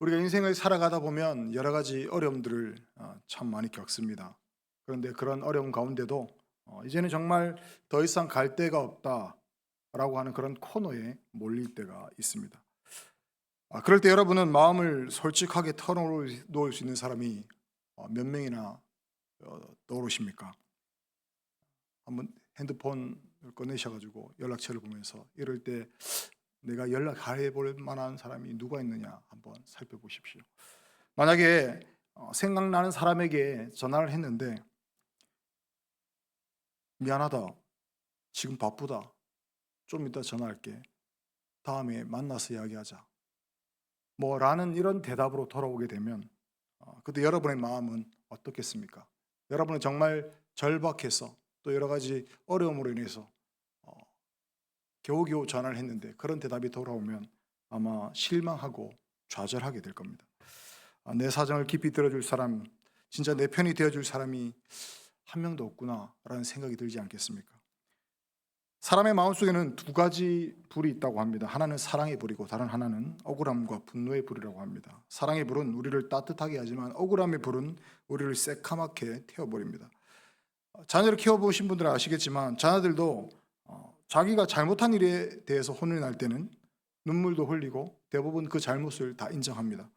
우리가 인생을 살아가다 보면 여러 가지 어려움들을 참 많이 겪습니다. 그런데 그런 어려움 가운데도 이제는 정말 더 이상 갈 데가 없다라고 하는 그런 코너에 몰릴 때가 있습니다. 그럴 때 여러분은 마음을 솔직하게 털어놓을 수 있는 사람이 몇 명이나 떠오르십니까? 한번 핸드폰을 꺼내셔가지고 연락처를 보면서 이럴 때 내가 연락해 볼 만한 사람이 누가 있느냐 한번 살펴보십시오. 만약에 생각나는 사람에게 전화를 했는데 "미안하다. 지금 바쁘다. 좀 이따 전화할게. 다음에 만나서 이야기하자." 라는 이런 대답으로 돌아오게 되면 그때 여러분의 마음은 어떻겠습니까? 여러분은 정말 절박해서 또 여러 가지 어려움으로 인해서 어 겨우겨우 전화를 했는데 그런 대답이 돌아오면 아마 실망하고 좌절하게 될 겁니다. 내 사정을 깊이 들어줄 사람, 진짜 내 편이 되어줄 사람이 한 명도 없구나라는 생각이 들지 않겠습니까? 사람의 마음속에는 두 가지 불이 있다고 합니다. 하나는 사랑의 불이고 다른 하나는 억울함과 분노의 불이라고 합니다. 사랑의 불은 우리를 따뜻하게 하지만 억울함의 불은 우리를 새카맣게 태워버립니다. 자녀를 키워보신 분들은 아시겠지만 자녀들도 자기가 잘못한 일에 대해서 혼을 날 때는 눈물도 흘리고 대부분 그 잘못을 다 인정합니다.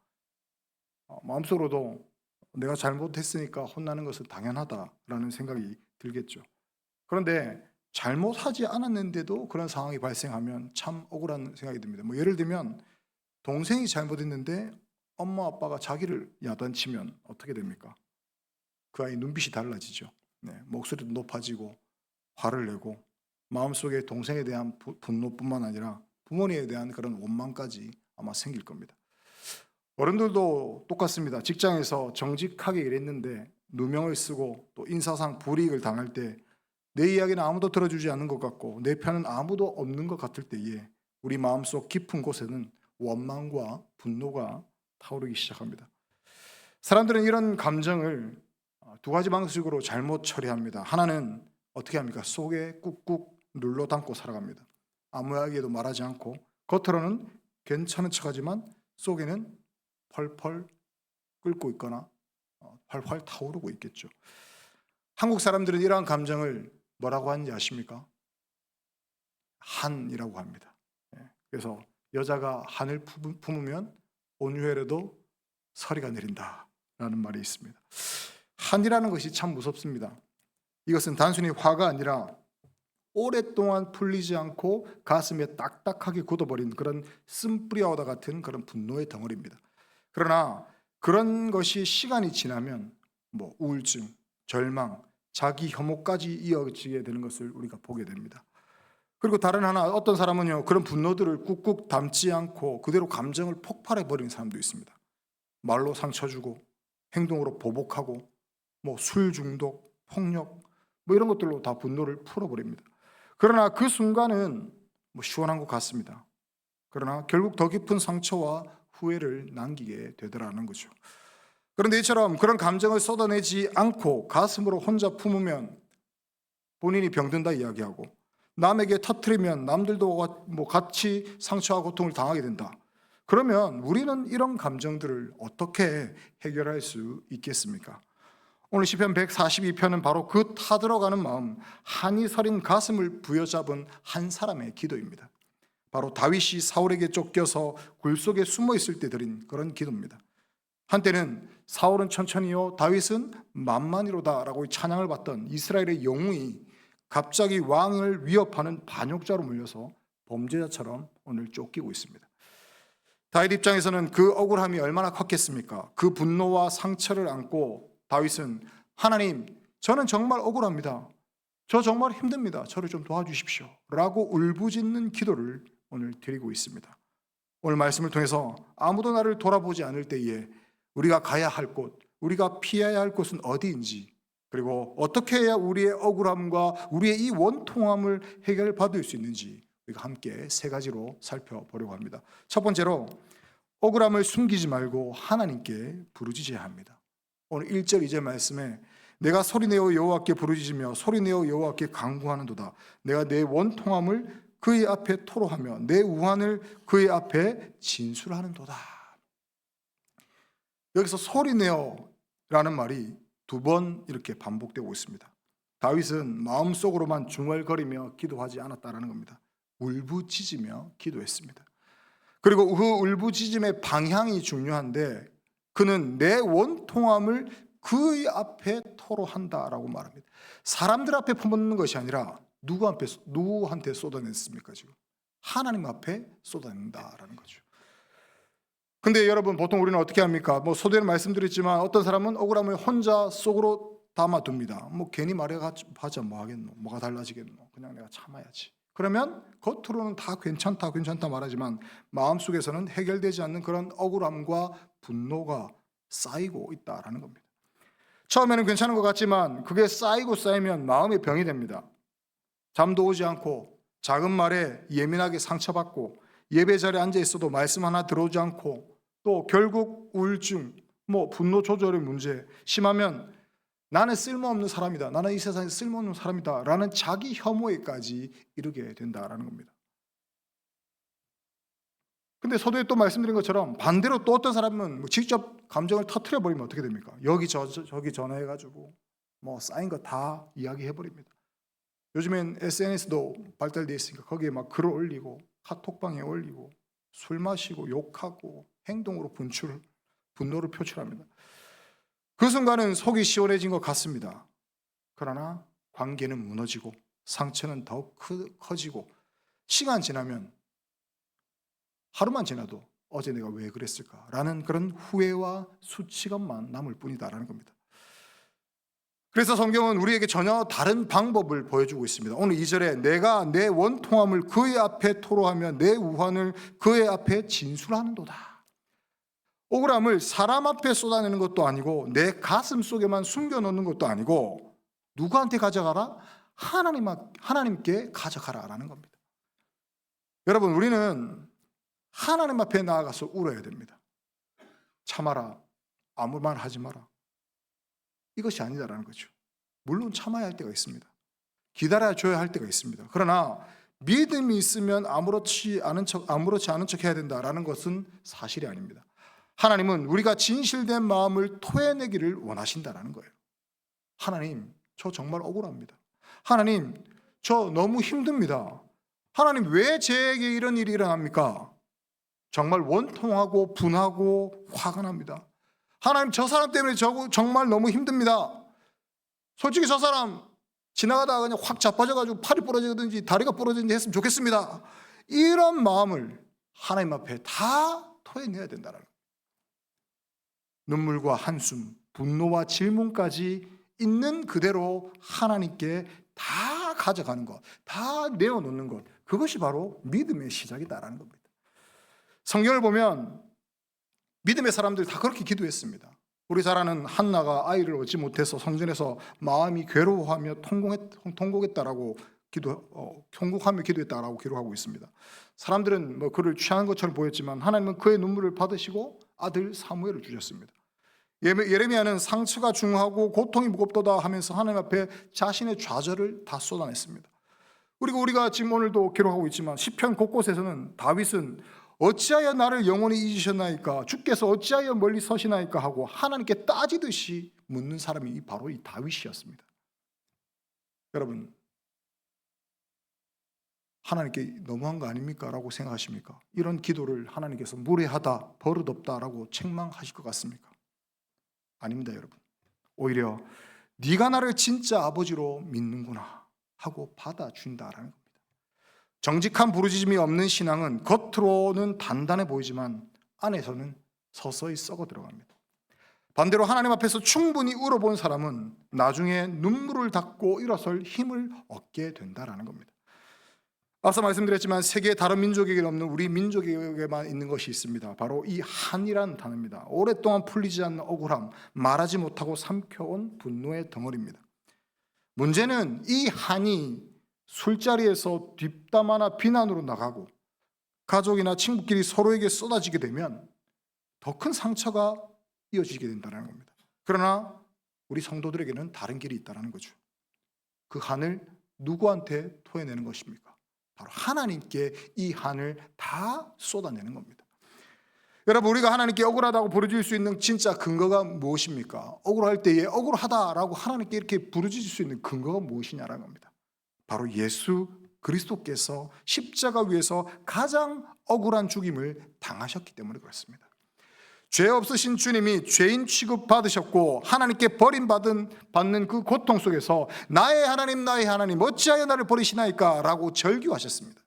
마음속으로도 내가 잘못했으니까 혼나는 것은 당연하다라는 생각이 들겠죠. 그런데 잘못하지 않았는데도 그런 상황이 발생하면 참 억울한 생각이 듭니다. 예를 들면 동생이 잘못했는데 엄마 아빠가 자기를 야단치면 어떻게 됩니까? 그 아이 눈빛이 달라지죠. 네, 목소리도 높아지고 화를 내고 마음속에 동생에 대한 분노뿐만 아니라 부모님에 대한 그런 원망까지 아마 생길 겁니다. 어른들도 똑같습니다. 직장에서 정직하게 일했는데 누명을 쓰고 또 인사상 불이익을 당할 때 내 이야기는 아무도 들어주지 않는 것 같고 내 편은 아무도 없는 것 같을 때에 우리 마음속 깊은 곳에는 원망과 분노가 타오르기 시작합니다. 사람들은 이런 감정을 두 가지 방식으로 잘못 처리합니다. 하나는 어떻게 합니까? 속에 꾹꾹 눌러 담고 살아갑니다. 아무 이야기도 말하지 않고 겉으로는 괜찮은 척하지만 속에는 펄펄 끓고 있거나 활활 타오르고 있겠죠. 한국 사람들은 이러한 감정을 뭐라고 하는지 아십니까? 한이라고 합니다. 그래서 여자가 한을 품으면 온유해라도 서리가 내린다라는 말이 있습니다. 한이라는 것이 참 무섭습니다. 이것은 단순히 화가 아니라 오랫동안 풀리지 않고 가슴에 딱딱하게 굳어버린 그런 쓴뿌리와도 같은 그런 분노의 덩어리입니다. 그러나 그런 것이 시간이 지나면 우울증, 절망, 자기 혐오까지 이어지게 되는 것을 우리가 보게 됩니다. 그리고 다른 하나, 어떤 사람은요 그런 분노들을 꾹꾹 담지 않고 그대로 감정을 폭발해 버리는 사람도 있습니다. 말로 상처 주고 행동으로 보복하고 술 중독, 폭력 이런 것들로 다 분노를 풀어버립니다. 그러나 그 순간은 시원한 것 같습니다. 그러나 결국 더 깊은 상처와 후회를 남기게 되더라는 거죠. 그런데 이처럼 그런 감정을 쏟아내지 않고 가슴으로 혼자 품으면 본인이 병든다 이야기하고 남에게 터뜨리면 남들도 같이 상처와 고통을 당하게 된다. 그러면 우리는 이런 감정들을 어떻게 해결할 수 있겠습니까? 오늘 시편 142편은 바로 그 타들어가는 마음, 한이 서린 가슴을 부여잡은 한 사람의 기도입니다. 바로 다윗이 사울에게 쫓겨서 굴 속에 숨어 있을 때 드린 그런 기도입니다. 한때는 사울은 천천히요 다윗은 만만히로다라고 찬양을 받던 이스라엘의 영웅이 갑자기 왕을 위협하는 반역자로 물려서 범죄자처럼 오늘 쫓기고 있습니다. 다윗 입장에서는 그 억울함이 얼마나 컸겠습니까? 그 분노와 상처를 안고 다윗은 하나님, 저는 정말 억울합니다. 저 정말 힘듭니다. 저를 좀 도와주십시오. 라고 울부짖는 기도를 오늘 드리고 있습니다. 오늘 말씀을 통해서 아무도 나를 돌아보지 않을 때에 우리가 가야 할 곳, 우리가 피해야 할 곳은 어디인지, 그리고 어떻게 해야 우리의 억울함과 우리의 이 원통함을 해결받을 수 있는지 우리가 함께 세 가지로 살펴보려고 합니다. 첫 번째로 억울함을 숨기지 말고 하나님께 부르짖어야 합니다. 오늘 1절 2절 말씀에 내가 소리내어 여호와께 부르짖으며 소리내어 여호와께 간구하는도다. 내가 내 원통함을 그의 앞에 토로하며 내 우환을 그의 앞에 진술하는도다. 여기서 소리내어라는 말이 2번 이렇게 반복되고 있습니다. 다윗은 마음속으로만 중얼거리며 기도하지 않았다라는 겁니다. 울부짖으며 기도했습니다. 그리고 그 울부짖음의 방향이 중요한데 그는 내 원통함을 그의 앞에 토로한다라고 말합니다. 사람들 앞에 퍼붓는 것이 아니라 누구한테 쏟아냈습니까? 지금 하나님 앞에 쏟아낸다라는 거죠. 근데 여러분, 보통 우리는 어떻게 합니까? 소대로 말씀드렸지만 어떤 사람은 억울함을 혼자 속으로 담아둡니다. 괜히 말해봤자 뭐 하겠노? 뭐가 달라지겠노? 그냥 내가 참아야지. 그러면 겉으로는 다 괜찮다 말하지만 마음속에서는 해결되지 않는 그런 억울함과 분노가 쌓이고 있다라는 겁니다. 처음에는 괜찮은 것 같지만 그게 쌓이면 마음의 병이 됩니다. 잠도 오지 않고 작은 말에 예민하게 상처받고 예배 자리에 앉아 있어도 말씀 하나 들어오지 않고 또 결국 우울증, 분노 조절의 문제, 심하면 나는 쓸모없는 사람이다, 나는 이 세상에 쓸모없는 사람이다 라는 자기 혐오에까지 이르게 된다라는 겁니다. 근데 서두에 또 말씀드린 것처럼 반대로 또 어떤 사람은 직접 감정을 터트려 버리면 어떻게 됩니까? 여기 저기 전화해가지고 쌓인 거 다 이야기해버립니다. 요즘엔 SNS도 발달되어 있으니까 거기에 막 글을 올리고 카톡방에 올리고 술 마시고 욕하고 행동으로 분노를 표출합니다. 그 순간은 속이 시원해진 것 같습니다. 그러나 관계는 무너지고 상처는 더욱 커지고 시간 지나면 하루만 지나도 어제 내가 왜 그랬을까라는 그런 후회와 수치감만 남을 뿐이다라는 겁니다. 그래서 성경은 우리에게 전혀 다른 방법을 보여주고 있습니다. 오늘 2절에 내가 내 원통함을 그의 앞에 토로하며 내 우환을 그의 앞에 진술하는도다. 억울함을 사람 앞에 쏟아내는 것도 아니고 내 가슴 속에만 숨겨놓는 것도 아니고 누구한테 가져가라? 하나님께 가져가라라는 겁니다. 여러분, 우리는 하나님 앞에 나아가서 울어야 됩니다. 참아라, 아무 말 하지 마라, 이것이 아니다라는 거죠. 물론 참아야 할 때가 있습니다. 기다려줘야 할 때가 있습니다. 그러나 믿음이 있으면 아무렇지 않은 척 해야 된다라는 것은 사실이 아닙니다. 하나님은 우리가 진실된 마음을 토해내기를 원하신다라는 거예요. 하나님, 저 정말 억울합니다. 하나님, 저 너무 힘듭니다. 하나님, 왜 제게 이런 일이 일어납니까? 정말 원통하고 분하고 화가 납니다. 하나님, 저 사람 때문에 정말 너무 힘듭니다. 솔직히 저 사람 지나가다가 그냥 확 자빠져가지고 팔이 부러지든지 다리가 부러지든지 했으면 좋겠습니다. 이런 마음을 하나님 앞에 다 토해내야 된다는 거예요. 눈물과 한숨, 분노와 질문까지 있는 그대로 하나님께 다 가져가는 것, 다 내어놓는 것, 그것이 바로 믿음의 시작이다라는 겁니다. 성경을 보면 믿음의 사람들 다 그렇게 기도했습니다. 우리 잘 아는 한나가 아이를 얻지 못해서 성전에서 마음이 괴로워하며 통곡했다라고 통곡하며 기도했다라고 기록하고 있습니다. 사람들은 그를 취한 것처럼 보였지만 하나님은 그의 눈물을 받으시고 아들 사무엘을 주셨습니다. 예레미야는 상처가 중하고 고통이 무겁도다 하면서 하나님 앞에 자신의 좌절을 다 쏟아냈습니다. 그리고 우리가 지금 오늘도 기록하고 있지만 시편 곳곳에서는 다윗은 어찌하여 나를 영원히 잊으셨나이까, 주께서 어찌하여 멀리 서시나이까 하고 하나님께 따지듯이 묻는 사람이 바로 이 다윗이었습니다. 여러분, 하나님께 너무한 거 아닙니까? 라고 생각하십니까? 이런 기도를 하나님께서 무례하다, 버릇없다라고 책망하실 것 같습니까? 아닙니다, 여러분. 오히려 네가 나를 진짜 아버지로 믿는구나 하고 받아준다라는 겁니다. 정직한 부르짖음이 없는 신앙은 겉으로는 단단해 보이지만 안에서는 서서히 썩어 들어갑니다. 반대로 하나님 앞에서 충분히 울어본 사람은 나중에 눈물을 닦고 일어설 힘을 얻게 된다라는 겁니다. 앞서 말씀드렸지만 세계 다른 민족에게 없는 우리 민족에게만 있는 것이 있습니다. 바로 이 한이라는 단어입니다. 오랫동안 풀리지 않는 억울함, 말하지 못하고 삼켜온 분노의 덩어리입니다. 문제는 이 한이 술자리에서 뒷담화나 비난으로 나가고 가족이나 친구끼리 서로에게 쏟아지게 되면 더 큰 상처가 이어지게 된다는 겁니다. 그러나 우리 성도들에게는 다른 길이 있다는 거죠. 그 한을 누구한테 토해내는 것입니까? 바로 하나님께 이 한을 다 쏟아내는 겁니다. 여러분, 우리가 하나님께 억울하다고 부르짖을 수 있는 진짜 근거가 무엇입니까? 억울할 때에 억울하다라고 하나님께 이렇게 부르짖을 수 있는 근거가 무엇이냐라는 겁니다. 바로 예수 그리스도께서 십자가 위에서 가장 억울한 죽임을 당하셨기 때문에 그렇습니다. 죄 없으신 주님이 죄인 취급받으셨고 하나님께 버림받는 그 고통 속에서 나의 하나님 어찌하여 나를 버리시나이까 라고 절규하셨습니다.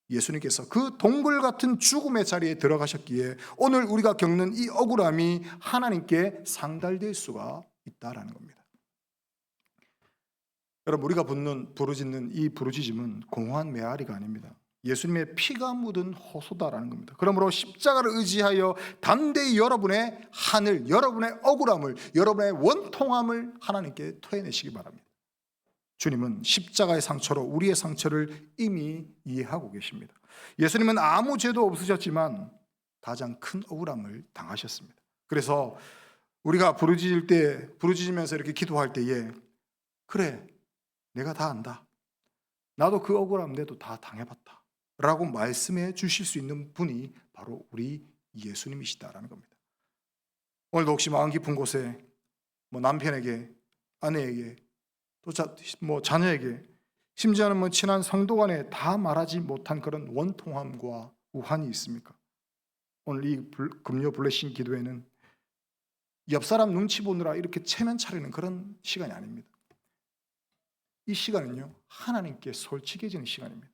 예수님께서 그 동굴 같은 죽음의 자리에 들어가셨기에 오늘 우리가 겪는 이 억울함이 하나님께 상달될 수가 있다라는 겁니다. 여러분, 우리가 부르짖는 이 부르짖음은 공허한 메아리가 아닙니다. 예수님의 피가 묻은 호소다라는 겁니다. 그러므로 십자가를 의지하여 담대히 여러분의 하늘, 여러분의 억울함을, 여러분의 원통함을 하나님께 토해내시기 바랍니다. 주님은 십자가의 상처로 우리의 상처를 이미 이해하고 계십니다. 예수님은 아무 죄도 없으셨지만 가장 큰 억울함을 당하셨습니다. 그래서 우리가 부르짖으면서 이렇게 기도할 때에 그래, 내가 다 안다. 나도 그 억울함 내도 다 당해봤다 라고 말씀해 주실 수 있는 분이 바로 우리 예수님이시다라는 겁니다. 오늘도 혹시 마음 깊은 곳에 남편에게, 아내에게, 또 자녀에게, 심지어는 친한 성도 간에 다 말하지 못한 그런 원통함과 우환이 있습니까? 오늘 이 금요 블레싱 기도회는 옆 사람 눈치 보느라 이렇게 체면 차리는 그런 시간이 아닙니다. 이 시간은요, 하나님께 솔직해지는 시간입니다.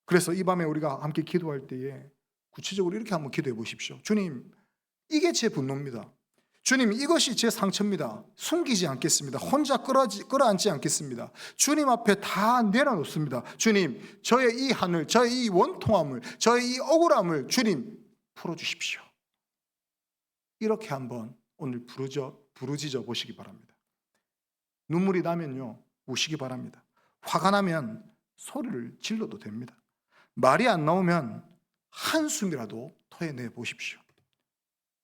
그래서 이 밤에 우리가 함께 기도할 때에 구체적으로 이렇게 한번 기도해 보십시오. 주님, 이게 제 분노입니다. 주님, 이것이 제 상처입니다. 숨기지 않겠습니다. 혼자 끌어안지 않겠습니다. 주님 앞에 다 내려놓습니다. 주님, 저의 이 하늘, 저의 이 원통함을, 저의 이 억울함을 주님 풀어주십시오. 이렇게 한번 오늘 부르짖어 보시기 바랍니다. 눈물이 나면요, 우시기 바랍니다. 화가 나면 소리를 질러도 됩니다. 말이 안 나오면 한숨이라도 토해내 보십시오.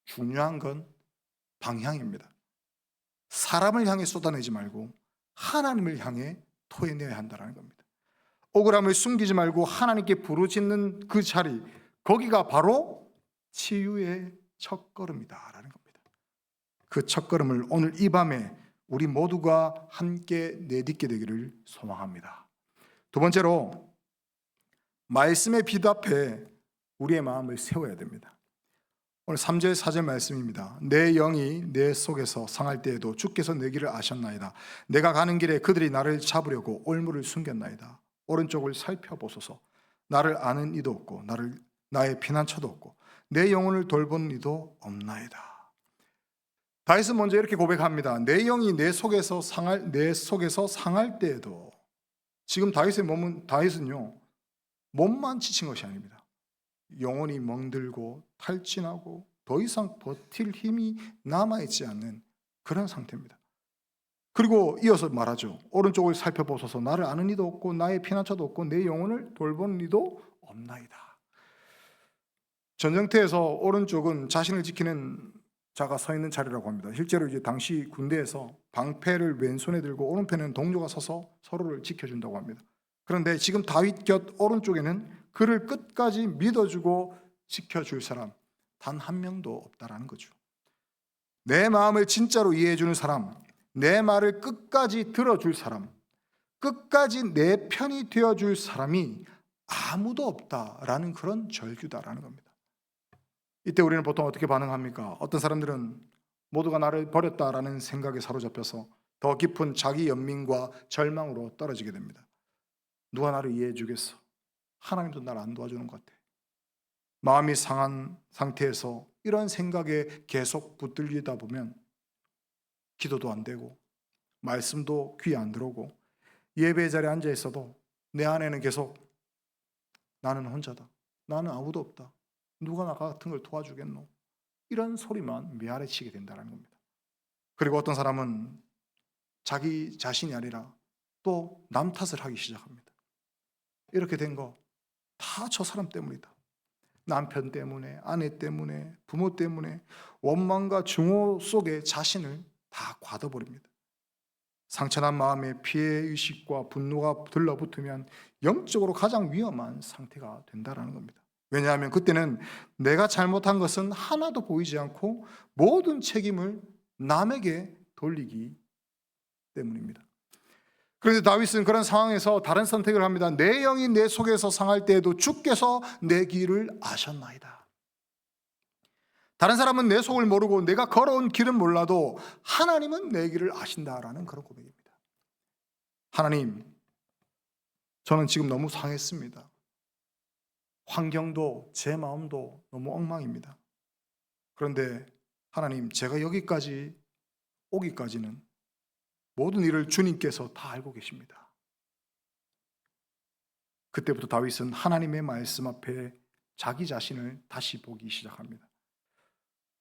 중요한 건 방향입니다. 사람을 향해 쏟아내지 말고 하나님을 향해 토해내야 한다는 겁니다. 억울함을 숨기지 말고 하나님께 부르짖는 그 자리, 거기가 바로 치유의 첫걸음이다라는 겁니다. 그 첫걸음을 오늘 이 밤에 우리 모두가 함께 내딛게 되기를 소망합니다. 두 번째로, 말씀에 비답해 우리의 마음을 세워야 됩니다. 오늘 3절 4절 말씀입니다. 내 영이 내 속에서 상할 때에도 주께서 내 길을 아셨나이다. 내가 가는 길에 그들이 나를 잡으려고 올무를 숨겼나이다. 오른쪽을 살펴보소서. 나를 아는 이도 없고 나의 피난처도 없고 내 영혼을 돌보는 이도 없나이다. 다윗은 먼저 이렇게 고백합니다. 내 영이 내 속에서 상할 때에도. 지금 다윗은요, 몸만 지친 것이 아닙니다. 영혼이 멍들고 탈진하고 더 이상 버틸 힘이 남아있지 않는 그런 상태입니다. 그리고 이어서 말하죠. 오른쪽을 살펴보소서. 나를 아는 이도 없고 나의 피난처도 없고 내 영혼을 돌보는 이도 없나이다. 전쟁터에서 오른쪽은 자신을 지키는 자가 서 있는 자리라고 합니다. 실제로 이제 당시 군대에서 방패를 왼손에 들고 오른편에는 동료가 서서 서로를 지켜준다고 합니다. 그런데 지금 다윗 곁 오른쪽에는 그를 끝까지 믿어주고 지켜줄 사람 단 한 명도 없다라는 거죠. 내 마음을 진짜로 이해해주는 사람, 내 말을 끝까지 들어줄 사람, 끝까지 내 편이 되어줄 사람이 아무도 없다라는 그런 절규다라는 겁니다. 이때 우리는 보통 어떻게 반응합니까? 어떤 사람들은 모두가 나를 버렸다라는 생각에 사로잡혀서 더 깊은 자기 연민과 절망으로 떨어지게 됩니다. 누가 나를 이해해 주겠어? 하나님도 나를 안 도와주는 것 같아. 마음이 상한 상태에서 이런 생각에 계속 붙들리다 보면 기도도 안 되고 말씀도 귀에 안 들어오고 예배의 자리에 앉아 있어도 내 안에는 계속 나는 혼자다. 나는 아무도 없다. 누가 나 같은 걸 도와주겠노? 이런 소리만 메아리치게 된다는 겁니다. 그리고 어떤 사람은 자기 자신이 아니라 또 남 탓을 하기 시작합니다. 이렇게 된 거 다 저 사람 때문이다. 남편 때문에, 아내 때문에, 부모 때문에 원망과 증오 속에 자신을 다 가둬버립니다. 상처난 마음에 피해의식과 분노가 들러붙으면 영적으로 가장 위험한 상태가 된다는 겁니다. 왜냐하면 그때는 내가 잘못한 것은 하나도 보이지 않고 모든 책임을 남에게 돌리기 때문입니다. 그런데 다윗은 그런 상황에서 다른 선택을 합니다. 내 영이 내 속에서 상할 때에도 주께서 내 길을 아셨나이다. 다른 사람은 내 속을 모르고 내가 걸어온 길은 몰라도 하나님은 내 길을 아신다라는 그런 고백입니다. 하나님, 저는 지금 너무 상했습니다. 환경도 제 마음도 너무 엉망입니다. 그런데 하나님, 제가 여기까지 오기까지는 모든 일을 주님께서 다 알고 계십니다. 그때부터 다윗은 하나님의 말씀 앞에 자기 자신을 다시 보기 시작합니다.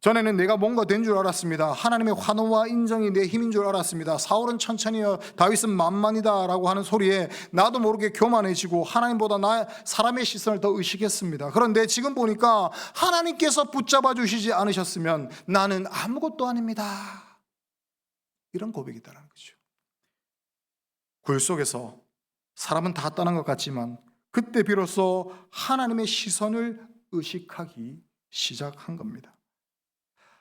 전에는 내가 뭔가 된 줄 알았습니다. 하나님의 환호와 인정이 내 힘인 줄 알았습니다. 사울은 천천히요, 다윗은 만만이다라고 하는 소리에 나도 모르게 교만해지고 하나님보다 사람의 시선을 더 의식했습니다. 그런데 지금 보니까 하나님께서 붙잡아 주시지 않으셨으면 나는 아무것도 아닙니다. 이런 고백이 있다는 거죠. 굴 속에서 사람은 다 떠난 것 같지만 그때 비로소 하나님의 시선을 의식하기 시작한 겁니다.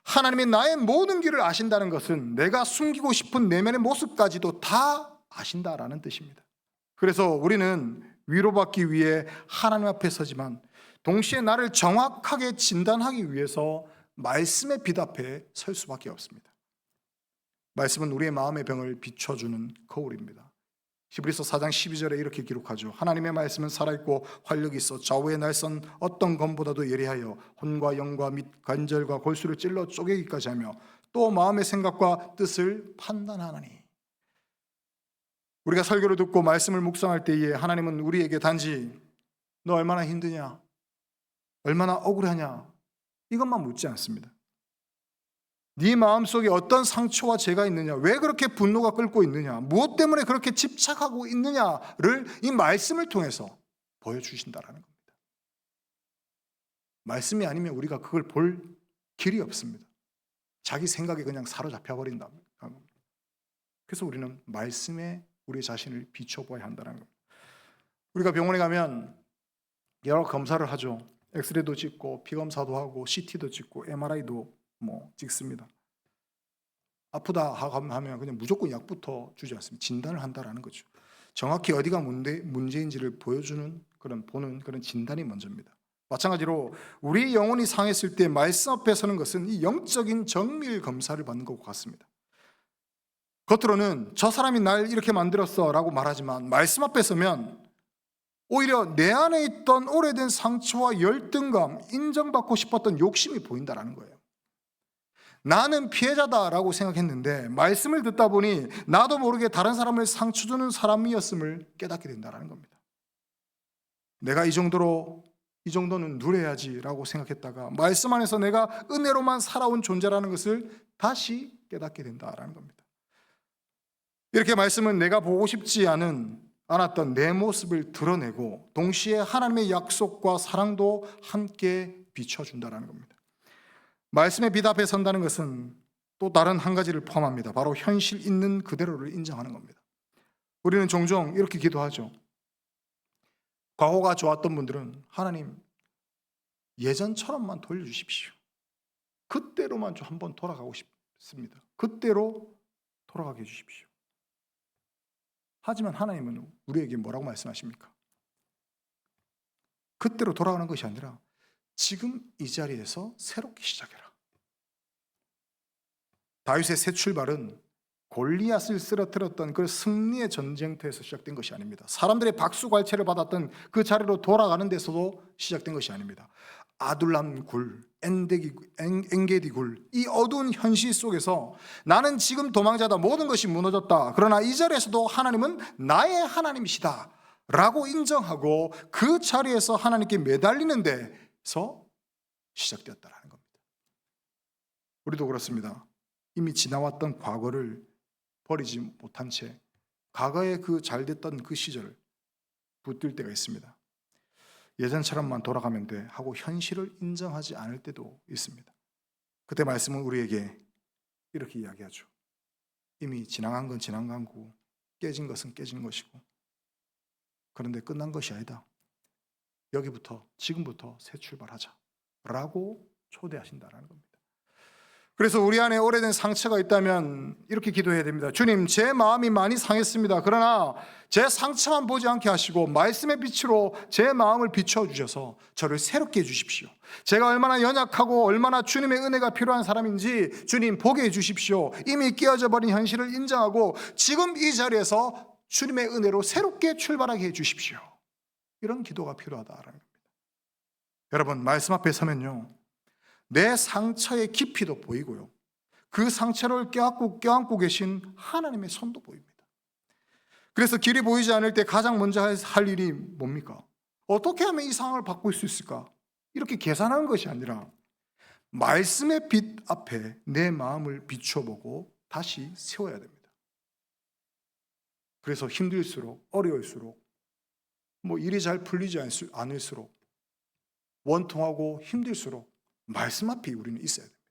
하나님이 나의 모든 길을 아신다는 것은 내가 숨기고 싶은 내면의 모습까지도 다 아신다라는 뜻입니다. 그래서 우리는 위로받기 위해 하나님 앞에 서지만 동시에 나를 정확하게 진단하기 위해서 말씀의 빛 앞에 설 수밖에 없습니다. 말씀은 우리의 마음의 병을 비춰주는 거울입니다. 히브리서 4장 12절에 이렇게 기록하죠. 하나님의 말씀은 살아있고 활력이 있어 좌우의 날선 어떤 검보다도 예리하여 혼과 영과 및 관절과 골수를 찔러 쪼개기까지 하며 또 마음의 생각과 뜻을 판단하나니. 우리가 설교를 듣고 말씀을 묵상할 때에 하나님은 우리에게 단지 너 얼마나 힘드냐, 얼마나 억울하냐 이것만 묻지 않습니다. 네 마음속에 어떤 상처와 죄가 있느냐, 왜 그렇게 분노가 끓고 있느냐, 무엇 때문에 그렇게 집착하고 있느냐를 이 말씀을 통해서 보여주신다라는 겁니다. 말씀이 아니면 우리가 그걸 볼 길이 없습니다. 자기 생각에 그냥 사로잡혀 버린다. 그래서 우리는 말씀에 우리 자신을 비춰봐야 한다는 겁니다. 우리가 병원에 가면 여러 검사를 하죠. 엑스레이도 찍고 피검사도 하고 CT도 찍고 MRI도 찍습니다. 아프다 하면 그냥 무조건 약부터 주지 않습니다. 진단을 한다라는 거죠. 정확히 어디가 문제인지를 보여주는 보는 그런 진단이 먼저입니다. 마찬가지로 우리 영혼이 상했을 때 말씀 앞에 서는 것은 이 영적인 정밀 검사를 받는 것과 같습니다. 겉으로는 저 사람이 날 이렇게 만들었어 라고 말하지만 말씀 앞에 서면 오히려 내 안에 있던 오래된 상처와 열등감, 인정받고 싶었던 욕심이 보인다는 거예요. 나는 피해자다라고 생각했는데 말씀을 듣다 보니 나도 모르게 다른 사람을 상처 주는 사람이었음을 깨닫게 된다는 겁니다. 내가 이 정도는 누려야지라고 생각했다가 말씀 안에서 내가 은혜로만 살아온 존재라는 것을 다시 깨닫게 된다는 겁니다. 이렇게 말씀은 내가 보고 싶지 않았던 내 모습을 드러내고 동시에 하나님의 약속과 사랑도 함께 비춰준다는 겁니다. 말씀의 빛 앞에 선다는 것은 또 다른 한 가지를 포함합니다. 바로 현실 있는 그대로를 인정하는 겁니다. 우리는 종종 이렇게 기도하죠. 과거가 좋았던 분들은 하나님 예전처럼만 돌려주십시오. 그때로만 좀 한번 돌아가고 싶습니다. 그때로 돌아가게 해주십시오. 하지만 하나님은 우리에게 뭐라고 말씀하십니까? 그때로 돌아가는 것이 아니라 지금 이 자리에서 새롭게 시작해라. 다윗의 새 출발은 골리앗을 쓰러뜨렸던 그 승리의 전쟁터에서 시작된 것이 아닙니다. 사람들의 박수갈채를 받았던 그 자리로 돌아가는 데서도 시작된 것이 아닙니다. 아둘람 굴, 엔게디 굴, 이 어두운 현실 속에서 나는 지금 도망자다, 모든 것이 무너졌다. 그러나 이 자리에서도 하나님은 나의 하나님이시다 라고 인정하고 그 자리에서 하나님께 매달리는 데서 시작되었다는 겁니다. 우리도 그렇습니다. 이미 지나왔던 과거를 버리지 못한 채 과거에 그 잘됐던 그 시절을 붙들 때가 있습니다. 예전처럼만 돌아가면 돼 하고 현실을 인정하지 않을 때도 있습니다. 그때 말씀은 우리에게 이렇게 이야기하죠. 이미 지나간 건 지난 거고 깨진 것은 깨진 것이고 그런데 끝난 것이 아니다. 여기부터 지금부터 새 출발하자라고 초대하신다는 겁니다. 그래서 우리 안에 오래된 상처가 있다면 이렇게 기도해야 됩니다. 주님, 제 마음이 많이 상했습니다. 그러나 제 상처만 보지 않게 하시고 말씀의 빛으로 제 마음을 비춰주셔서 저를 새롭게 해주십시오. 제가 얼마나 연약하고 얼마나 주님의 은혜가 필요한 사람인지 주님 보게 해주십시오. 이미 끼어져 버린 현실을 인정하고 지금 이 자리에서 주님의 은혜로 새롭게 출발하게 해주십시오. 이런 기도가 필요하다는 겁니다. 여러분, 말씀 앞에 서면요, 내 상처의 깊이도 보이고요, 그 상처를 껴안고 계신 하나님의 손도 보입니다. 그래서 길이 보이지 않을 때 가장 먼저 할 일이 뭡니까? 어떻게 하면 이 상황을 바꿀 수 있을까? 이렇게 계산하는 것이 아니라 말씀의 빛 앞에 내 마음을 비춰보고 다시 세워야 됩니다. 그래서 힘들수록, 어려울수록, 일이 잘 풀리지 않을수록, 원통하고 힘들수록 말씀 앞에 우리는 있어야 됩니다.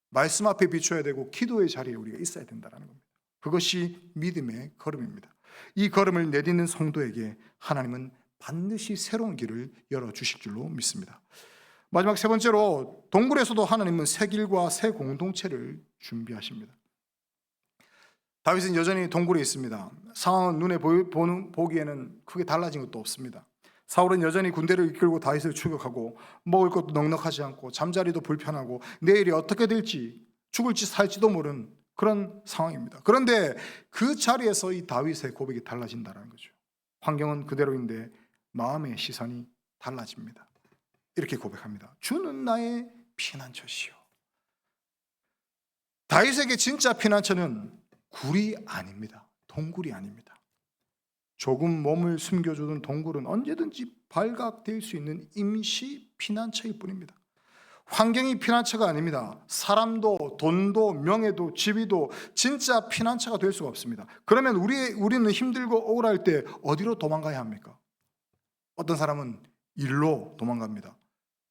말씀 앞에 비춰야 되고 기도의 자리에 우리가 있어야 된다는 겁니다. 그것이 믿음의 걸음입니다. 이 걸음을 내딛는 성도에게 하나님은 반드시 새로운 길을 열어주실 줄로 믿습니다. 마지막 세 번째로, 동굴에서도 하나님은 새 길과 새 공동체를 준비하십니다. 다윗은 여전히 동굴에 있습니다. 상황은 눈에 보기에는 크게 달라진 것도 없습니다. 사울은 여전히 군대를 이끌고 다윗을 추격하고 먹을 것도 넉넉하지 않고 잠자리도 불편하고 내일이 어떻게 될지, 죽을지 살지도 모르는 그런 상황입니다. 그런데 그 자리에서 이 다윗의 고백이 달라진다는 거죠. 환경은 그대로인데 마음의 시선이 달라집니다. 이렇게 고백합니다. 주는 나의 피난처시오. 다윗에게 진짜 피난처는 굴이 아닙니다. 동굴이 아닙니다. 조금 몸을 숨겨주던 동굴은 언제든지 발각될 수 있는 임시 피난처일 뿐입니다. 환경이 피난처가 아닙니다. 사람도 돈도 명예도 지위도 진짜 피난처가 될 수가 없습니다. 그러면 우리는 힘들고 억울할 때 어디로 도망가야 합니까? 어떤 사람은 일로 도망갑니다.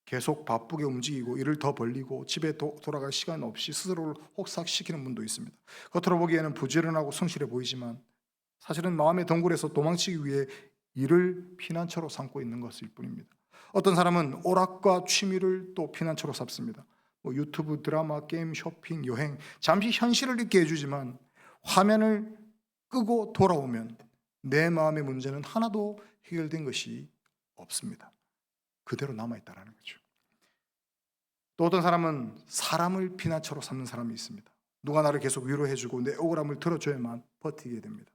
계속 바쁘게 움직이고 일을 더 벌리고 집에 돌아갈 시간 없이 스스로를 혹삭시키는 분도 있습니다. 겉으로 보기에는 부지런하고 성실해 보이지만 사실은 마음의 동굴에서 도망치기 위해 일을 피난처로 삼고 있는 것일 뿐입니다. 어떤 사람은 오락과 취미를 또 피난처로 삼습니다. 유튜브, 드라마, 게임, 쇼핑, 여행, 잠시 현실을 잊게 해주지만 화면을 끄고 돌아오면 내 마음의 문제는 하나도 해결된 것이 없습니다. 그대로 남아있다는 거죠. 또 어떤 사람은 사람을 피난처로 삼는 사람이 있습니다. 누가 나를 계속 위로해주고 내 억울함을 들어줘야만 버티게 됩니다.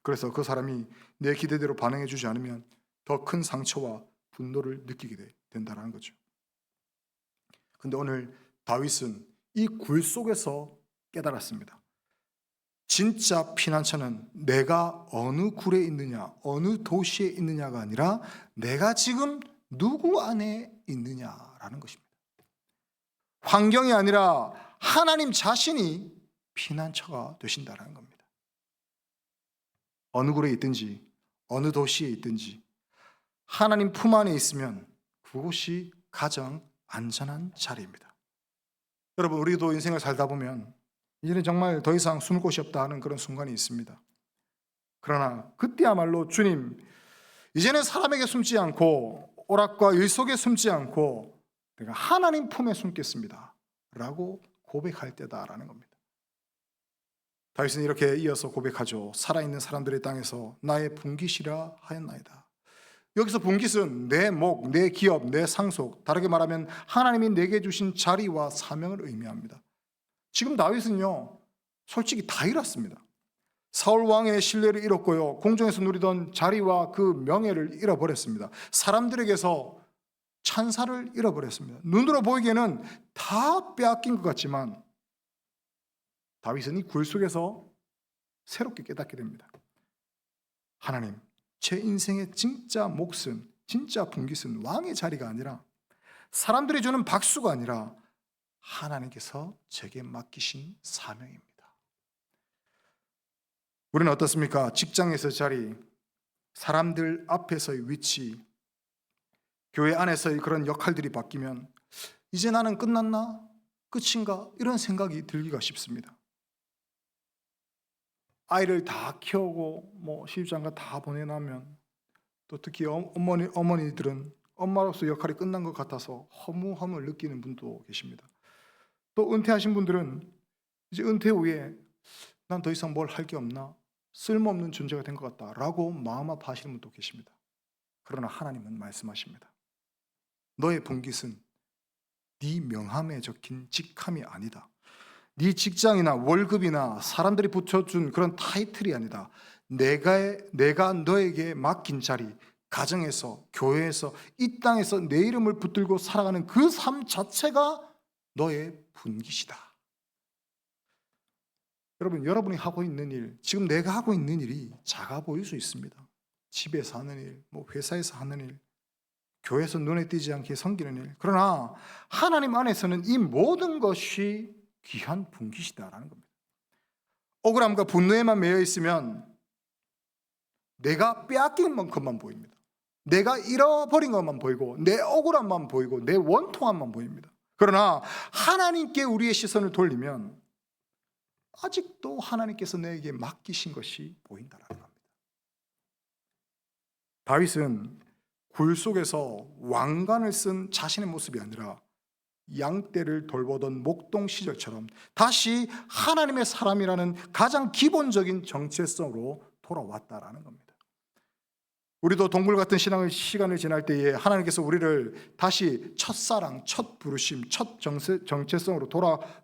그래서 그 사람이 내 기대대로 반응해주지 않으면 더 큰 상처와 분노를 느끼게 된다는 거죠. 근데 오늘 다윗은 이 굴 속에서 깨달았습니다. 진짜 피난처는 내가 어느 굴에 있느냐, 어느 도시에 있느냐가 아니라 내가 지금 누구 안에 있느냐라는 것입니다. 환경이 아니라 하나님 자신이 피난처가 되신다는 겁니다. 어느 굴에 있든지 어느 도시에 있든지 하나님 품 안에 있으면 그곳이 가장 안전한 자리입니다. 여러분, 우리도 인생을 살다 보면 이제는 정말 더 이상 숨을 곳이 없다 하는 그런 순간이 있습니다. 그러나 그때야말로 주님, 이제는 사람에게 숨지 않고 오락과 일 속에 숨지 않고 내가 하나님 품에 숨겠습니다 라고 고백할 때다라는 겁니다. 다윗은 이렇게 이어서 고백하죠. 살아있는 사람들의 땅에서 나의 분깃이라 하였나이다. 여기서 분깃은 내 목, 내 기업, 내 상속, 다르게 말하면 하나님이 내게 주신 자리와 사명을 의미합니다. 지금 다윗은요, 솔직히 다 잃었습니다. 사울 왕의 신뢰를 잃었고요, 공중에서 누리던 자리와 그 명예를 잃어버렸습니다. 사람들에게서 찬사를 잃어버렸습니다. 눈으로 보이기에는 다 빼앗긴 것 같지만 다윗은 이 굴 속에서 새롭게 깨닫게 됩니다. 하나님, 제 인생의 진짜 몫은, 진짜 분깃은 왕의 자리가 아니라 사람들이 주는 박수가 아니라 하나님께서 제게 맡기신 사명입니다. 우리는 어떻습니까? 직장에서의 자리, 사람들 앞에서의 위치, 교회 안에서의 그런 역할들이 바뀌면 이제 나는 끝났나? 끝인가? 이런 생각이 들기가 쉽습니다. 아이를 다 키우고 시집장가 다 보내놓으면 또 특히 어머니들은 엄마로서 역할이 끝난 것 같아서 허무함을 느끼는 분도 계십니다. 또 은퇴하신 분들은 이제 은퇴 후에 난 더 이상 뭘 할 게 없나? 쓸모없는 존재가 된 것 같다라고 마음 아파하시는 분도 계십니다. 그러나 하나님은 말씀하십니다. 너의 본깃은 네 명함에 적힌 직함이 아니다. 네 직장이나 월급이나 사람들이 붙여준 그런 타이틀이 아니다. 내가 너에게 맡긴 자리, 가정에서, 교회에서, 이 땅에서 내 이름을 붙들고 살아가는 그 삶 자체가 너의 본깃이다. 여러분, 여러분이 하고 있는 일, 지금 내가 하고 있는 일이 작아 보일 수 있습니다. 집에서 하는 일, 회사에서 하는 일, 교회에서 눈에 띄지 않게 섬기는 일. 그러나 하나님 안에서는 이 모든 것이 귀한 본깃이다라는 겁니다. 억울함과 분노에만 매여 있으면 내가 빼앗긴 것만 보입니다. 내가 잃어버린 것만 보이고 내 억울함만 보이고 내 원통함만 보입니다. 그러나 하나님께 우리의 시선을 돌리면 아직도 하나님께서 내게 맡기신 것이 보인다라는 겁니다. 다윗은 굴 속에서 왕관을 쓴 자신의 모습이 아니라 양떼를 돌보던 목동 시절처럼 다시 하나님의 사람이라는 가장 기본적인 정체성으로 돌아왔다라는 겁니다. 우리도 동굴 같은 시간을 지날 때에 하나님께서 우리를 다시 첫사랑, 첫 부르심, 첫 정체성으로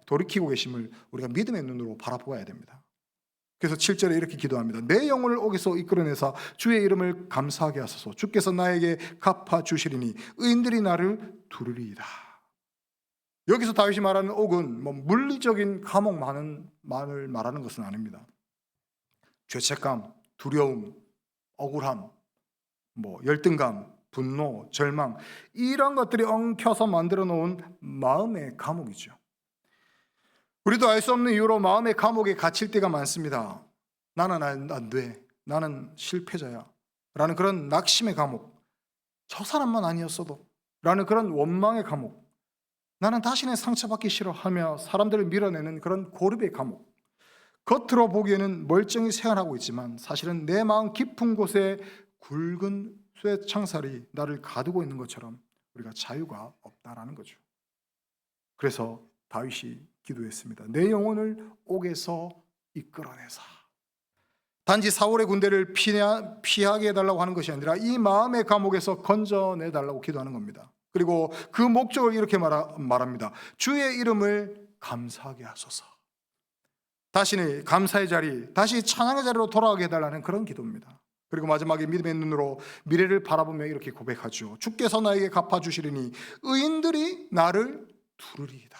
돌이키고 계심을 우리가 믿음의 눈으로 바라보아야 됩니다. 그래서 7절에 이렇게 기도합니다. 내 영혼을 옥에서 이끌어내사 주의 이름을 감사하게 하소서. 주께서 나에게 갚아주시리니 의인들이 나를 두르리이다. 여기서 다윗이 말하는 옥은 물리적인 감옥만을 말하는 것은 아닙니다. 죄책감, 두려움, 억울함, 열등감, 분노, 절망, 이런 것들이 엉켜서 만들어 놓은 마음의 감옥이죠. 우리도 알 수 없는 이유로 마음의 감옥에 갇힐 때가 많습니다. 나는 안 돼, 나는 실패자야 라는 그런 낙심의 감옥, 저 사람만 아니었어도 라는 그런 원망의 감옥, 나는 다시는 상처받기 싫어하며 사람들을 밀어내는 그런 고립의 감옥. 겉으로 보기에는 멀쩡히 생활하고 있지만 사실은 내 마음 깊은 곳에 굵은 쇠창살이 나를 가두고 있는 것처럼 우리가 자유가 없다라는 거죠. 그래서 다윗이 기도했습니다. 내 영혼을 옥에서 이끌어내사. 단지 사울의 군대를 피하게 해달라고 하는 것이 아니라 이 마음의 감옥에서 건져내달라고 기도하는 겁니다. 그리고 그 목적을 이렇게 말합니다. 주의 이름을 감사하게 하소서. 다시 감사의 자리, 다시 찬양의 자리로 돌아가게 해달라는 그런 기도입니다. 그리고 마지막에 믿음의 눈으로 미래를 바라보며 이렇게 고백하죠. 주께서 나에게 갚아주시리니 의인들이 나를 두르리이다.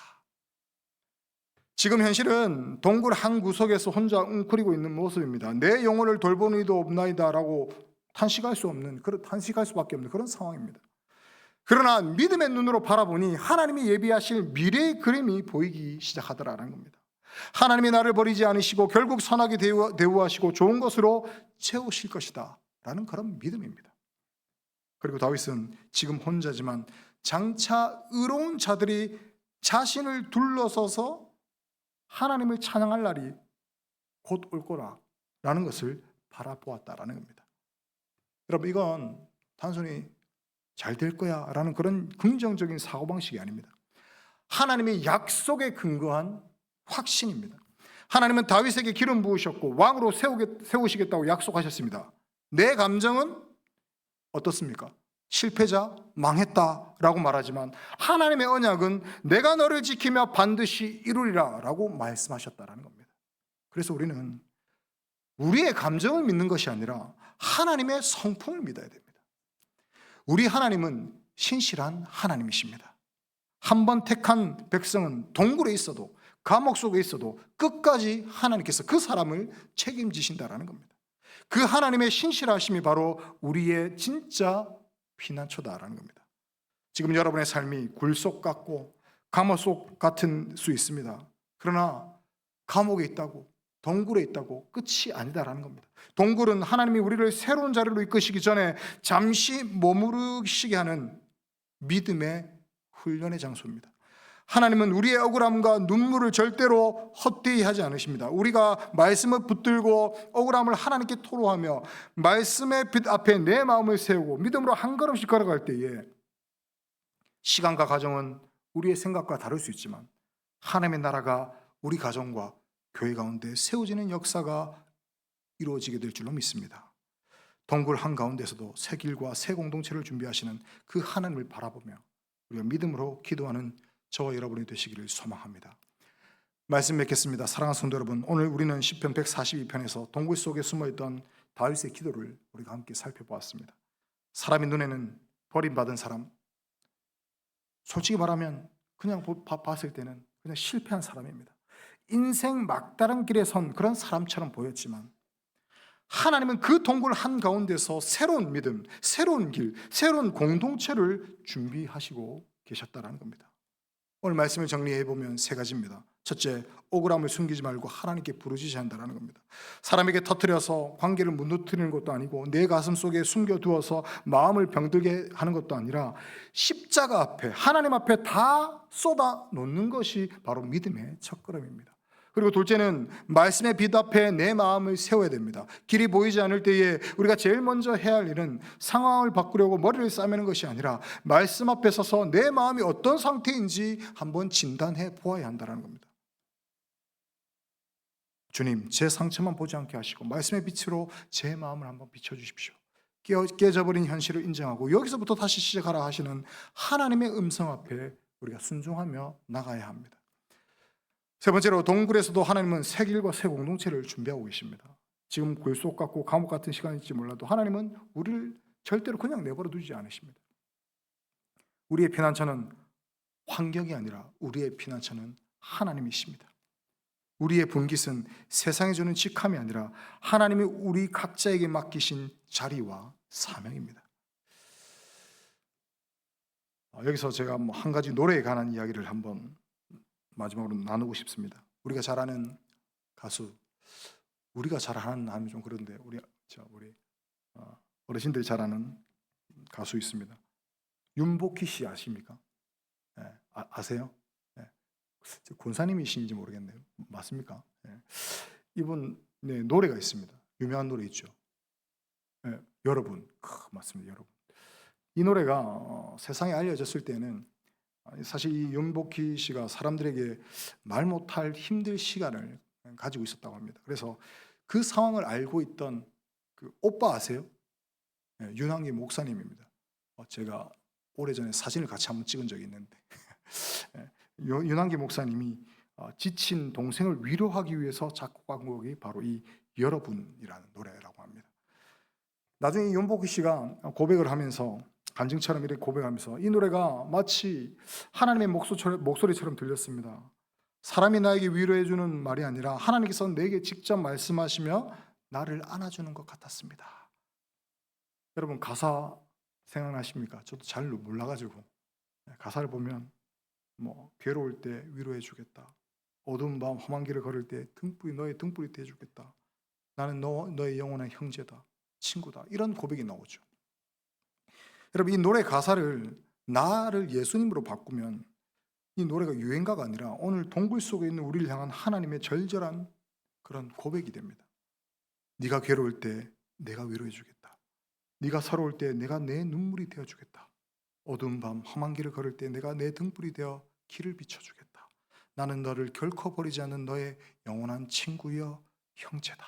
지금 현실은 동굴 한 구석에서 혼자 웅크리고 있는 모습입니다. 내 영혼을 돌보는 이도 없나이다 라고 탄식할 수밖에 없는 그런 상황입니다. 그러나 믿음의 눈으로 바라보니 하나님이 예비하실 미래의 그림이 보이기 시작하더라는 겁니다. 하나님이 나를 버리지 않으시고 결국 선하게 대우하시고 좋은 것으로 채우실 것이다 라는 그런 믿음입니다. 그리고 다윗은 지금 혼자지만 장차 의로운 자들이 자신을 둘러서서 하나님을 찬양할 날이 곧 올 거라는 것을 바라보았다라는 겁니다. 여러분, 이건 단순히 잘 될 거야 라는 그런 긍정적인 사고방식이 아닙니다. 하나님의 약속에 근거한 확신입니다. 하나님은 다윗에게 기름 부으셨고 왕으로 세우시겠다고 약속하셨습니다. 내 감정은 어떻습니까? 실패자, 망했다라고 말하지만 하나님의 언약은 내가 너를 지키며 반드시 이루리라 라고 말씀하셨다라는 겁니다. 그래서 우리는 우리의 감정을 믿는 것이 아니라 하나님의 성품을 믿어야 됩니다. 우리 하나님은 신실한 하나님이십니다. 한번 택한 백성은 동굴에 있어도 감옥 속에 있어도 끝까지 하나님께서 그 사람을 책임지신다라는 겁니다. 그 하나님의 신실하심이 바로 우리의 진짜 피난처다라는 겁니다. 지금 여러분의 삶이 굴속 같고 감옥 속 같은 수 있습니다. 그러나 감옥에 있다고, 동굴에 있다고 끝이 아니다라는 겁니다. 동굴은 하나님이 우리를 새로운 자리로 이끄시기 전에 잠시 머무르시게 하는 믿음의 훈련의 장소입니다. 하나님은 우리의 억울함과 눈물을 절대로 헛되이 하지 않으십니다. 우리가 말씀을 붙들고 억울함을 하나님께 토로하며 말씀의 빛 앞에 내 마음을 세우고 믿음으로 한 걸음씩 걸어갈 때에 시간과 가정은 우리의 생각과 다를 수 있지만 하나님의 나라가 우리 가정과 교회 가운데 세워지는 역사가 이루어지게 될 줄로 믿습니다. 동굴 한가운데서도 새 길과 새 공동체를 준비하시는 그 하나님을 바라보며 우리가 믿음으로 기도하는 저와 여러분이 되시기를 소망합니다. 말씀 맺겠습니다. 사랑하는 성도 여러분, 오늘 우리는 시편 142편에서 동굴 속에 숨어있던 다윗의 기도를 우리가 함께 살펴보았습니다. 사람의 눈에는 버림받은 사람, 솔직히 말하면 그냥 봤을 때는 그냥 실패한 사람입니다. 인생 막다른 길에 선 그런 사람처럼 보였지만 하나님은 그 동굴 한가운데서 새로운 믿음, 새로운 길, 새로운 공동체를 준비하시고 계셨다는 겁니다. 오늘 말씀을 정리해보면 세 가지입니다. 첫째, 억울함을 숨기지 말고 하나님께 부르짖어야 한다는 겁니다. 사람에게 터뜨려서 관계를 무너뜨리는 것도 아니고 내 가슴 속에 숨겨두어서 마음을 병들게 하는 것도 아니라 십자가 앞에, 하나님 앞에 다 쏟아 놓는 것이 바로 믿음의 첫걸음입니다. 그리고 둘째는 말씀의 빛 앞에 내 마음을 세워야 됩니다. 길이 보이지 않을 때에 우리가 제일 먼저 해야 할 일은 상황을 바꾸려고 머리를 싸매는 것이 아니라 말씀 앞에 서서 내 마음이 어떤 상태인지 한번 진단해 보아야 한다는 겁니다. 주님, 제 상처만 보지 않게 하시고 말씀의 빛으로 제 마음을 한번 비춰주십시오. 깨져버린 현실을 인정하고 여기서부터 다시 시작하라 하시는 하나님의 음성 앞에 우리가 순종하며 나가야 합니다. 세 번째로, 동굴에서도 하나님은 새 길과 새 공동체를 준비하고 계십니다. 지금 굴속 같고 감옥 같은 시간일지 몰라도 하나님은 우리를 절대로 그냥 내버려 두지 않으십니다. 우리의 피난처는 환경이 아니라 우리의 피난처는 하나님이십니다. 우리의 분깃은 세상에 주는 직함이 아니라 하나님이 우리 각자에게 맡기신 자리와 사명입니다. 여기서 제가 한 가지 노래에 관한 이야기를 한번 마지막으로 나누고 싶습니다. 우리가 잘 아는 가수, 우리가 잘 아는 하면 좀 그런데 우리 어르신들이 잘 아는 가수 있습니다. 윤복희 씨 아십니까? 네, 아세요? 네. 권사님이신지 모르겠네요. 맞습니까? 네. 이분 노래가 있습니다. 유명한 노래 있죠. 네, 여러분, 맞습니다. 여러분. 이 노래가 세상에 알려졌을 때는 사실 이 윤복희 씨가 사람들에게 말 못할 힘들 시간을 가지고 있었다고 합니다. 그래서 그 상황을 알고 있던 그 오빠 아세요? 윤한기 목사님입니다. 제가 오래전에 사진을 같이 한번 찍은 적이 있는데 윤한기 목사님이 지친 동생을 위로하기 위해서 작곡한 곡이 바로 이 여러분이라는 노래라고 합니다. 나중에 윤복희 씨가 고백을 하면서 간증처럼 이렇게 고백하면서 이 노래가 마치 하나님의 목소리처럼 들렸습니다. 사람이 나에게 위로해주는 말이 아니라 하나님께서 내게 직접 말씀하시며 나를 안아주는 것 같았습니다. 여러분, 가사 생각나십니까? 저도 잘 몰라가지고 가사를 보면 괴로울 때 위로해주겠다, 어두운 밤 험한 길을 걸을 때 너의 등불이 되어주겠다, 나는 너의 영원한 형제다, 친구다, 이런 고백이 나오죠. 여러분, 이 노래 가사를 나를 예수님으로 바꾸면 이 노래가 유행가가 아니라 오늘 동굴 속에 있는 우리를 향한 하나님의 절절한 그런 고백이 됩니다. 네가 괴로울 때 내가 위로해 주겠다. 네가 서러울 때 내가 내 눈물이 되어 주겠다. 어두운 밤 험한 길을 걸을 때 내가 내 등불이 되어 길을 비춰 주겠다. 나는 너를 결코 버리지 않는 너의 영원한 친구여 형제다.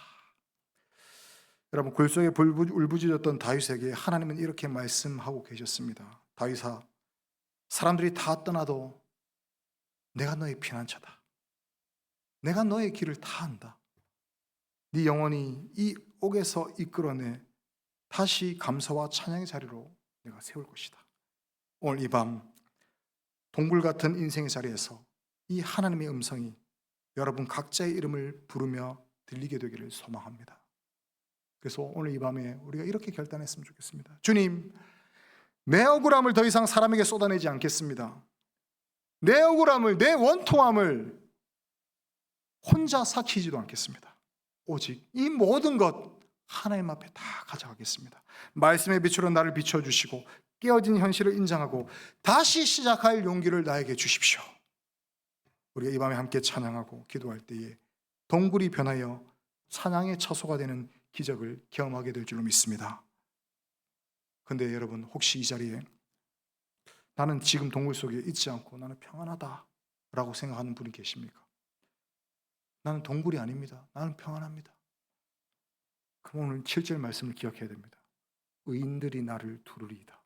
여러분, 굴 속에 울부짖었던 다윗에게 하나님은 이렇게 말씀하고 계셨습니다. 다윗아, 사람들이 다 떠나도 내가 너의 피난처다. 내가 너의 길을 다 안다. 네 영혼이 이 옥에서 이끌어내 다시 감사와 찬양의 자리로 내가 세울 것이다. 오늘 이 밤 동굴 같은 인생의 자리에서 이 하나님의 음성이 여러분 각자의 이름을 부르며 들리게 되기를 소망합니다. 그래서 오늘 이 밤에 우리가 이렇게 결단했으면 좋겠습니다. 주님, 내 억울함을 더 이상 사람에게 쏟아내지 않겠습니다. 내 억울함을, 내 원통함을 혼자 삭히지도 않겠습니다. 오직 이 모든 것 하나님 앞에 다 가져가겠습니다. 말씀의 빛으로 나를 비춰주시고 깨어진 현실을 인정하고 다시 시작할 용기를 나에게 주십시오. 우리가 이 밤에 함께 찬양하고 기도할 때에 동굴이 변하여 찬양의 처소가 되는 기적을 경험하게 될 줄로 믿습니다. 그런데 여러분, 혹시 이 자리에 나는 지금 동굴 속에 있지 않고 나는 평안하다라고 생각하는 분이 계십니까? 나는 동굴이 아닙니다. 나는 평안합니다. 그럼 오늘 7절 말씀을 기억해야 됩니다. 의인들이 나를 두루리이다.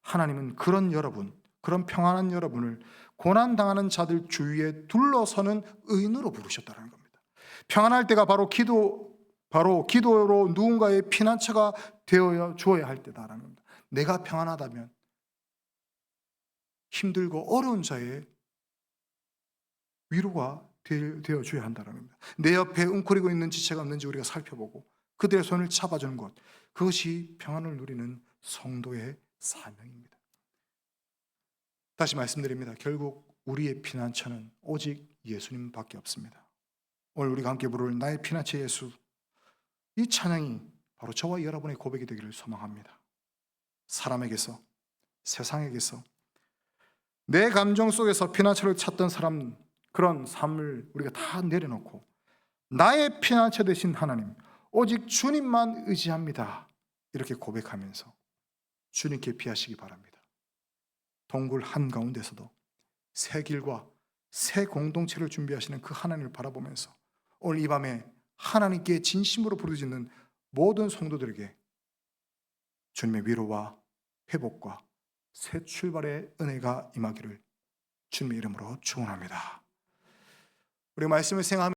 하나님은 그런 여러분, 그런 평안한 여러분을 고난당하는 자들 주위에 둘러서는 의인으로 부르셨다는 겁니다. 평안할 때가 바로 기도로 누군가의 피난처가 되어 주어야 할 때다라는 겁니다. 내가 평안하다면 힘들고 어려운 자의 위로가 되어 줘야 한다는 겁니다. 내 옆에 웅크리고 있는 지체가 없는지 우리가 살펴보고 그들의 손을 잡아주는 것, 그것이 평안을 누리는 성도의 사명입니다. 다시 말씀드립니다. 결국 우리의 피난처는 오직 예수님밖에 없습니다. 오늘 우리가 함께 부를 나의 피난처 예수, 이 찬양이 바로 저와 여러분의 고백이 되기를 소망합니다. 사람에게서, 세상에게서, 내 감정 속에서 피난처를 찾던 사람, 그런 삶을 우리가 다 내려놓고 나의 피난처 되신 하나님, 오직 주님만 의지합니다. 이렇게 고백하면서 주님께 피하시기 바랍니다. 동굴 한가운데서도 새 길과 새 공동체를 준비하시는 그 하나님을 바라보면서 오늘 이 밤에 하나님께 진심으로 부르짖는 모든 성도들에게 주님의 위로와 회복과 새 출발의 은혜가 임하기를 주님의 이름으로 축원합니다. 우리 말씀을 생각하며